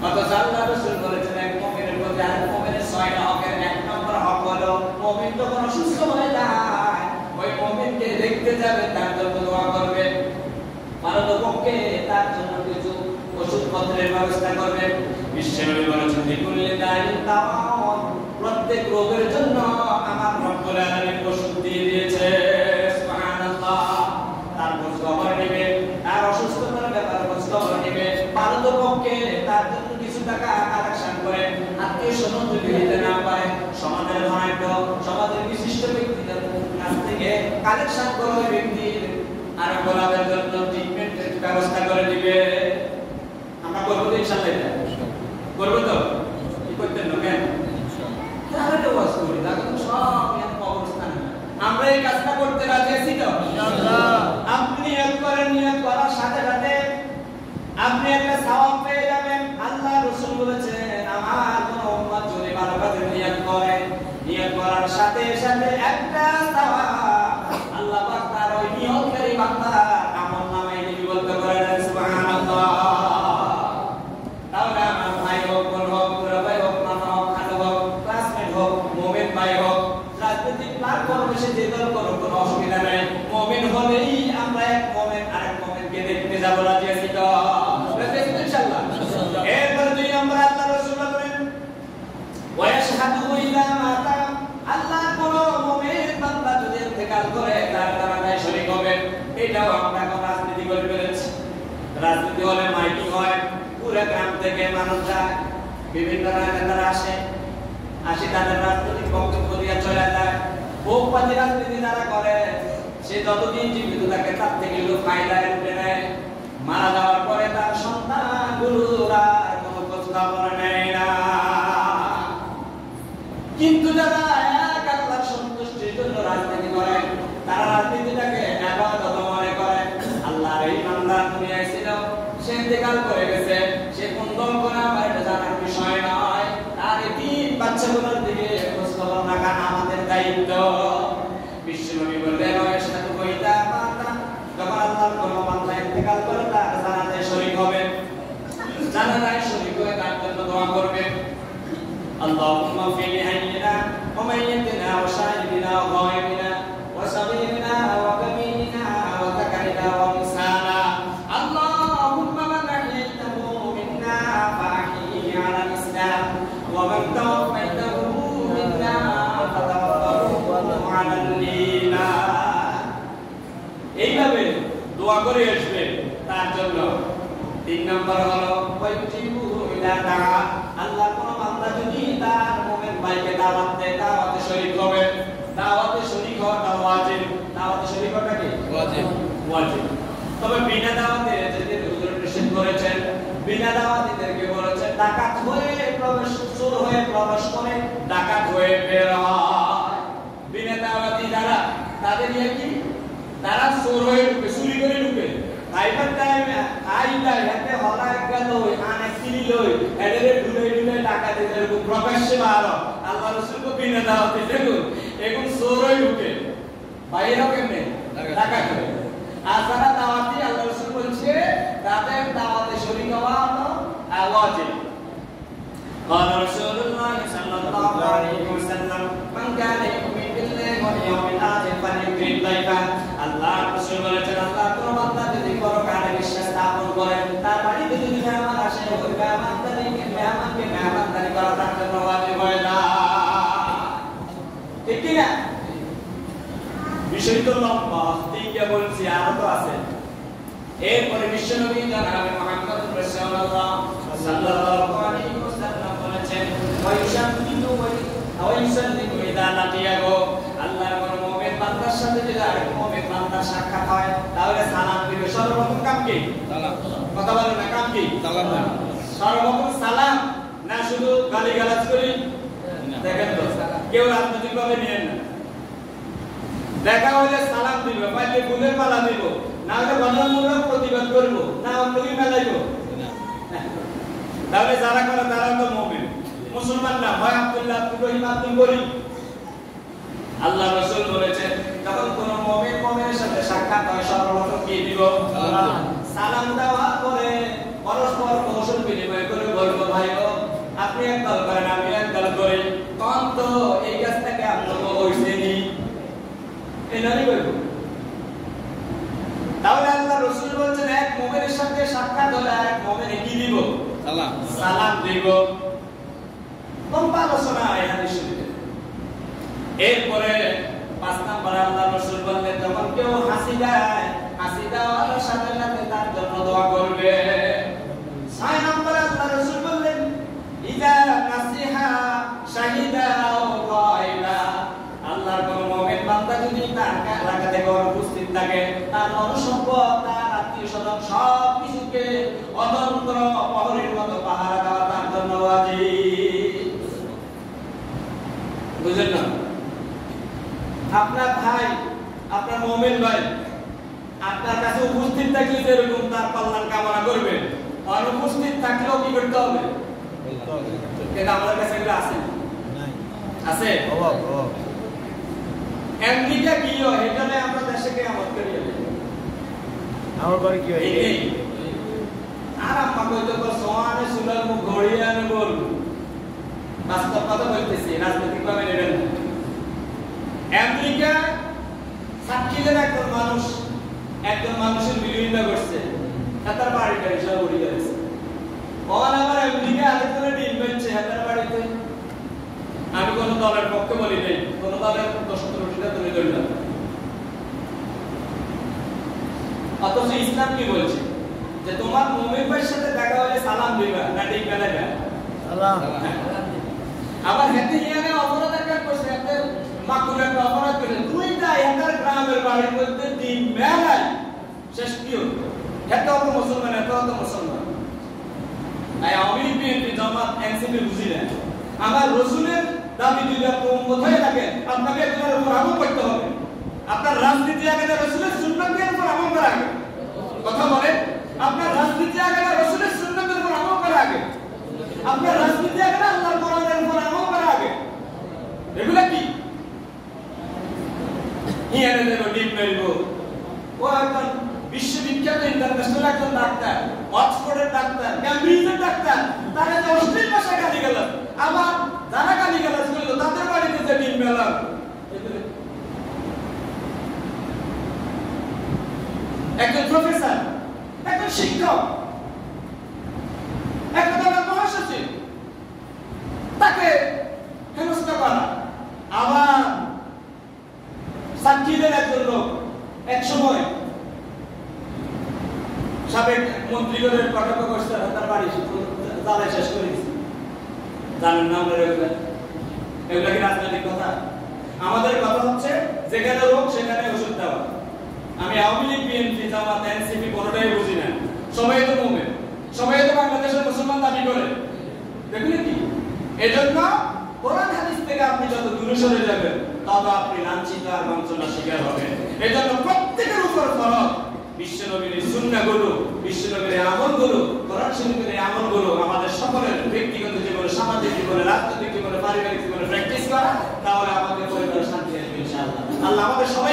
অথচ আল্লাহ রাসূল বলেছেন এক মুমিনের প্রতি আরেক মুমিনের 6টা হকের এক নম্বর হক হলো মুমিন যখন অসুস্থ হয়ে যায় ওই মুমিনকে দেখতে যাবে, তার জন্য দোয়া করবে, পারতপক্ষে তার জন্য কিছু ওষুধপত্রের ব্যবস্থা করবে। বিশ্বনবী বলেছেন লিকুল্লি দাইন তাওয়ান, প্রত্যেক রোগের জন্য আমার রব্বুল আলামিন ওষুধ দিয়ে দিয়েছে। সুবহানাল্লাহ। তার খোঁজ খবর নেবে, তার অসুস্থতার ব্যাপারে খোঁজ খবর নেবে, পারতপক্ষে তার জন্য কিছু টাকা কালেকশন করে আত্মীয় স্বজন যদি দিতে না পারে সমাজের ধনাঢ্য সমাজের বিশিষ্ট ব্যক্তিদের কাছ থেকে কালেকশন করে ওই ব্যক্তির আর গোলাপের জন্য ট্রিটমেন্টের ব্যবস্থা করে দিবে। আমরা করবো তো ইনশাআল্লাহ, এটা করবো তো? কি করতেন না কেন? তাহলে তো ওয়াজ করি, তাহলে তো সব এর অবস্থান। আমরা এই কাজটা করতে রাজি আছি তো ইনশাআল্লাহ? আপনি নিয়ত করেন, নিয়ত করার সাথে সাথে আপনি একটা সওয়াব পেয়ে যাবেন। আল্লাহ রাসূল বলেছেন আমার কোন উম্মত যদি ভালো কাজে নিয়ত করে, নিয়ত করার সাথে সাথে একটা সওয়াব আল্লাহ পাক তার ওই নিয়তকারী বান্দার আমলনামায় লিখে বলতে পারেন সুবহানাল্লাহ। তাহলে আমার ভাই হোক, বোন হোক, পুরা ভাই হোক, নানা হোক, খালা হোক, ক্লাসমেট হোক, মুমিন ভাই হোক, রাজনৈতিক প্ল্যাটফর্মে সে যে দল করুক কোনো অসুবিধা নেই। মুমিন হলেই আমরা এক মুমিন আরেক মুমিনকে দেখতে যাব, রাজি আছি তো ইনশাআল্লাহ? এরপরে 2 নম্বর আল্লাহ রাসূল বলেন ওয়াশহাদু ইলা মাতা, আল্লাহ কোন মুমিন বান্দা যদি ইন্তেকাল করে তার জানাজায় শরীক হবে। এটাও আমরা এখন রাজনীতি করে ফেলেছি। রাজনীতি হলে মাইকিং হয়, পুরো গ্রাম থেকে মানুষ যায়, বিভিন্ন নেতারা আসে তাদের রাজনৈতিক বক্তব্য দিয়ে চলে যায়। ভোগবাদী রাজনীতি যারা করে সে যতদিন জীবিত থাকে তার থেকে লোক ফায়দায় উঠে নেয়। মারা যাওয়ার পরে তার সন্তানগুলোরা কোনো খোঁজ খবর নেয় না। কিন্তু যারা এক আল্লাহর সন্তুষ্টির জন্য রাজনীতি করে তারা রাজনীতিটাকে ইবাদত মনে করে। আল্লাহর এই বান্দা দুনিয়ায় ছিল, সে ইন্তেকাল করে গেছে, সে কোন দল করে আমার এটা জানার বিষয় নয়। তার এই 3 বাচ্চাগুলোর দিকে খোঁজ খবর রাখা আমাদের দায়িত্ব। বিশ্বনবী বললেন ওয়াশহাদু ইলা মাতা, যখন আল্লাহর কোন বান্দা ইন্তেকাল করে তার জানাজায় শরীক হবে, জানাজায় শরীক হয়ে তার জন্য দোয়া করবে। আল্লাহুম্মা ফি হাইয়িনা ওয়া মাইয়িতিনা ওয়া শাহিদিনা ওয়া গায়বিনা ওয়া সাগীরিনা ওয়া কাবীরিনা ওয়া যাকারিনা ওয়া উনসানা, আল্লাহুম্মা মান আহইতাহু মিন্না ফাহইহি আলাল ইসলাম ওয়া মান তাওফাইতাহু মিন্না ফাতাওফাহু আলাল ঈমান। এইভাবে দোয়া করে আসবে তার জন্য। 3 নম্বর হলো ওয়াইজিবু ইলা দাআ, আল্লাহ কোন বান্দা যদি তার মুমিন ভাইকে দাওয়াত দেয়, দাওয়াতে শরীক হবে। দাওয়াতে শরীক হওয়াটা ওয়াজিব। দাওয়াতে শরীক হওয়াটা কি ওয়াজিব? ওয়াজিব। তবে বিনা দাওয়াতে যেতে হুজুর নিষেধ করেছেন, বিনা দাওয়াতিদেরকে বলেছেন ডাকাত হয়ে প্রবেশ, চোর হয়ে প্রবেশ করে ডাকাত হয়ে বের হয়। বিনা দাওয়াতি যারা তাদের কি তারা চোর হয়ে ঢুকে, চুরি করে ঢুকে। খাইবার টাইমে আইলা হাতে হলা গেল আনে কিনি লই এদের ঢুলে ঢুলে ডাকাতে এরকম প্রকাশ্যে মারো। আল্লাহ রাসূল কো বিনা দাওয়াতে দেখুন এখন চোর হয়ে ঢুকে বাইরে কেমনে ডাকাত করে। আর যারা দাওয়াতি আল্লাহ রাসূল বলছে তাদের দাওয়াতে শরীক হওয়া ওয়াজিব। قال رسول الله صلى الله عليه وسلم من كان يؤمن بالله واليوم الآخر فليكرم ضيفه। আল্লাহ রাসূল বলেছেন আল্লাহ কোন বান্দা যদি পরকালে বিশ্বাস স্থাপন করে তার বাড়িতে যদি মেহমান আসে ওই মেহমানকে মেহমানদারি করা তার জন্য ওয়াজিব হয় না। ঠিক কি না? বিষয় তো লম্বা, ঠিকই বলছি, আরো তো আছে। এরপরে বিশ্বনবী জনাব মুহাম্মদ রাসূলুল্লাহ সাল্লাল্লাহু আলাইহি ওয়াসাল্লাম বলেছেন ওয়াইশাদিদু ওয়াইসাল্লিমু ইদা লাকিয়াহু, আল্লাহর কোন মুমিন বান্দার সাথে যদি আরেক মুমিন বান্দার সাক্ষাৎ হয় তাহলে সালাম দিবে। সর্বপ্রথম কাম কি? সালাম। কথা বলেন না, কাম কি? সালাম। সর্বপ্রথম সালাম, না শুধু গালিগালাজ করি। দেখেন তো কেউ রাজনৈতিকভাবে নেন না, দেখা হলে সালাম দিব, পাইলে ফুলের মালা দিব, না হলে গণমূলক প্রতিবাদ করব, না অন্যকে মেলাইব। তাহলে যারা করে তারা তো মুমিন। মুসলমান না হয় আব্দুল্লাহ, আব্দুল রহিম, আব্দুল করিম। আল্লাহ রাসূল বলেছেন যখন কোন মুমিন মুমিনের সাথে সাক্ষাৎ হয় সর্বপ্রথম কি দিব? সালাম দেওয়ার পরে পরস্পর কৌশল বিনিময় করে বলবো ভাইও আপনি এক দল করেন আমি এক দল করি কোন তো এই কাজটাকে আমরা হইছে নি এই নয় বলবো। তাহলে আল্লাহ রাসূল বলেন এক মুমিনের সাথে সাক্ষাৎ হলে এক মুমিনে কি দিব? সালাম, সালাম দিব। লম্বা আলোচনা এই হাদিস শরীফে। এরপরে 5 নম্বরে আল্লাহ রাসূল বলেন যখন কেউ হাসি দেওয়ার সাথে সাথে তার জন্য দোয়া করবে। 6 নম্বরে আল্লাহ রাসূল বললেন ইজা নাসিহা শাহিদা আও গায়বা, আল্লাহর কোন মুমিন বান্দা যদি তার এলাকাতে কোনো উপস্থিত থাকে তার অনুসম্পদ তার আত্মীয়স্বজন সব কিছুকে অতন্ত্র প্রহরীর মতো পাহারা দেওয়া তার জন্য ওয়াজিব। বুঝলেন না? আপনার ভাই আপনার মুমিন ভাই আপনার কাছে উপস্থিত থাকলে যেরকম তার কল্যাণ কামনা করবে, অনুপস্থিত থাকলেও কি করতে হবে? কিন্তু আমাদের কাছে এগুলো আছে আছে আমেরিকা কি হয় এখানে আমরা দেশে কে আমল করি আমার বাড়ি কি হয় এই আর আম্মা কইতো তো সোয়ানে সুলার মুখ ঘড়িয়ানে বল বাস্তব কথা বলতেছি রাজনৈতিক ভাবে নেবেন। আমেরিকা সাক্ষীদের একজন মানুষের বিরোধিতা করছে তার বাড়িটা হিসাব করি গেছে ওখানে আবার আমেরিকা আরেকজনের ডিল বেচছে তার বাড়িতে। আমি কোন দলের পক্ষে বলি নাই, কোন দলের দোষত্রুটিটা তুলে ধরলাম। অথচ ইসলাম কি বলছে যে তোমার মুমিন ভাইয়ের সাথে দেখা হলে সালাম দিবা না ঠিক না দেবা সালাম। আবার হেতে ইয়ানে অপরাধ একটা করছে একটা মাকুল একটা অপরাধ করে তুই যা এটার গ্রামের বাড়ির মধ্যে দিন মেলাই শেষ কি হলো হেতে অত মুসলমান এত অত মুসলমান তাই আমি বিএনপি জামাত এনসিপি বুঝি না। আমার রাসূলের দাবি যদি আপনি উম্মত হয়ে থাকেন আপনাকে তোমার উপর আমল করতে হবে। আপনার রাজনীতি আগে রাসূলের সুন্নাতের উপর আমল করা আগে কথা বলেন। আপনার রাজনীতি আগে রাসূলের সুন্নাতের উপর আমল করা আগে, আপনার রাজনীতি আগে আল্লাহর কোরআনের উপর আমল করা আগে। এগুলা কি ইয়ানে দেব ডিপ মেলব ও একজন বিশ্ববিখ্যাত ইন্টারন্যাশনাল একজন ডাক্তার, অক্সফোর্ডের ডাক্তার, ক্যামব্রিজের ডাক্তার, তারা যে অশ্লীল ভাষায় গালি গেল আবার যারা গালি গালাজ করলো তাদের বাড়িতে যে ডিম মেলাম। একজন প্রফেসর, একজন শিক্ষক, একটা দলের মহাসচিব তাকে হেনস্থা করা, আবার সাক্ষীদের একজন লোক এক সময় সাবেক মন্ত্রীগণের কটাক্ষ করছে তার বাড়ি জ্বালায় শেষ করে দিচ্ছে। জানেন না আমরা এগুলা কি রাজনৈতিক কথা? আমাদের কথা হচ্ছে যেখানে রোগ সেখানে ওষুধ দেওয়া। আমি আওয়ামী লীগ বিএনপি জামাত এনসিপি কোনটাই বুঝি না। সবাই তো মুমিন, সবাই তো বাংলাদেশের মুসলমান দাবি করে। দেখুন কি এজন্য কোরআন হাদিস থেকে আপনি যত দূরে সরে যাবেন তত আপনি লাঞ্ছিত আর বঞ্চনার শিকার হবেন। এজন্য প্রত্যেকের উপর ফরজ বিশ্বনবীর সুন্নাহগুলো, বিশ্বনবীর আমলগুলো, কোরআন শরীফের আমলগুলো আমাদের সকলের ব্যক্তিগত জীবনে, সামাজিক জীবনে, রাজনৈতিক জীবনে, পারিবারিক জীবনে প্র্যাকটিস করা। তাহলে আমাদের পরিবারে শান্তি আসবে ইনশাআল্লাহ। আল্লাহ আমাদের সবাই